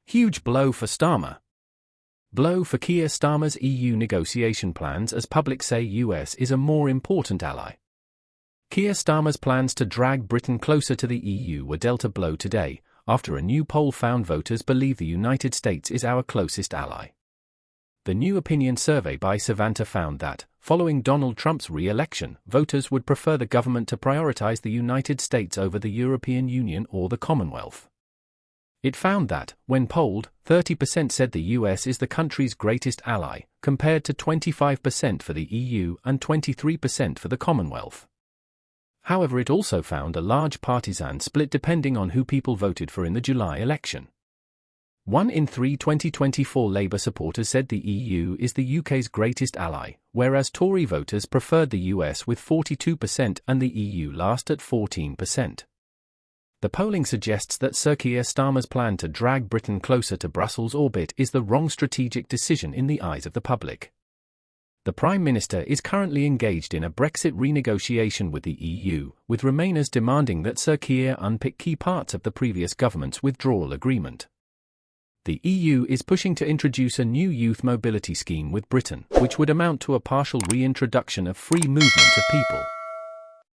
Huge blow for Starmer. Blow for Keir Starmer's EU negotiation plans as public say US is a more important ally. Keir Starmer's plans to drag Britain closer to the EU were dealt a blow today, after a new poll found voters believe the United States is our closest ally. The new opinion survey by Savanta found that, following Donald Trump's re-election, voters would prefer the government to prioritize the United States over the European Union or the Commonwealth. It found that, when polled, 30% said the US is the country's greatest ally, compared to 25% for the EU and 23% for the Commonwealth. However, it also found a large partisan split depending on who people voted for in the July election. 1 in 3 2024 Labour supporters said the EU is the UK's greatest ally, whereas Tory voters preferred the US with 42% and the EU last at 14%. The polling suggests that Sir Keir Starmer's plan to drag Britain closer to Brussels' orbit is the wrong strategic decision in the eyes of the public. The Prime Minister is currently engaged in a Brexit renegotiation with the EU, with Remainers demanding that Sir Keir unpick key parts of the previous government's withdrawal agreement. The EU is pushing to introduce a new youth mobility scheme with Britain, which would amount to a partial reintroduction of free movement of people.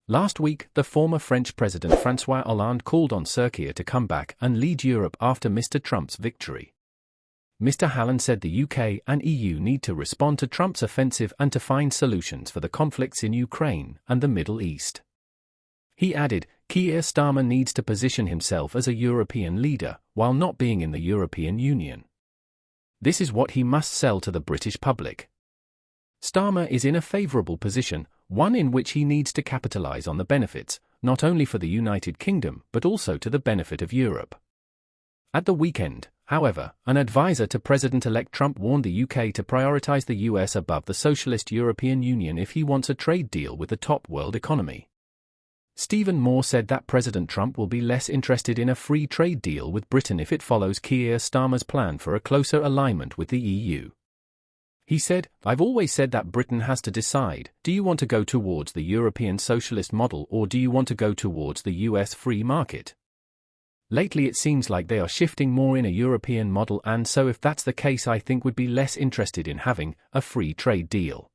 Last week, the former French President François Hollande called on Sir Keir to come back and lead Europe after Mr. Trump's victory. Mr. Hollande said the UK and EU need to respond to Trump's offensive and to find solutions for the conflicts in Ukraine and the Middle East. He added, Keir Starmer needs to position himself as a European leader, while not being in the European Union. This is what he must sell to the British public. Starmer is in a favourable position, one in which he needs to capitalise on the benefits, not only for the United Kingdom but also to the benefit of Europe. At the weekend, however, an advisor to President-elect Trump warned the UK to prioritise the US above the socialist European Union if he wants a trade deal with the top world economy. Stephen Moore said that President Trump will be less interested in a free trade deal with Britain if it follows Keir Starmer's plan for a closer alignment with the EU. He said, I've always said that Britain has to decide, do you want to go towards the European socialist model or do you want to go towards the US free market? Lately it seems like they are shifting more in a European model, and so if that's the case I think would be less interested in having a free trade deal.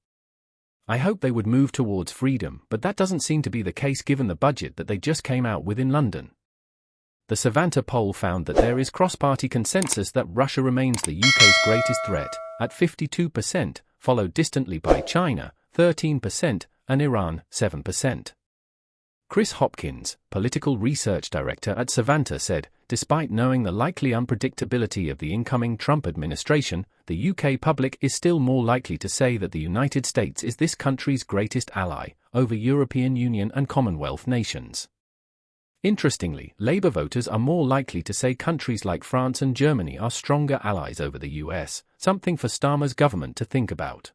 I hope they would move towards freedom, but that doesn't seem to be the case given the budget that they just came out with in London. The Savanta poll found that there is cross-party consensus that Russia remains the UK's greatest threat, at 52%, followed distantly by China, 13%, and Iran, 7%. Chris Hopkins, political research director at Savanta, said, despite knowing the likely unpredictability of the incoming Trump administration, the UK public is still more likely to say that the United States is this country's greatest ally, over European Union and Commonwealth nations. Interestingly, Labour voters are more likely to say countries like France and Germany are stronger allies over the US, something for Starmer's government to think about.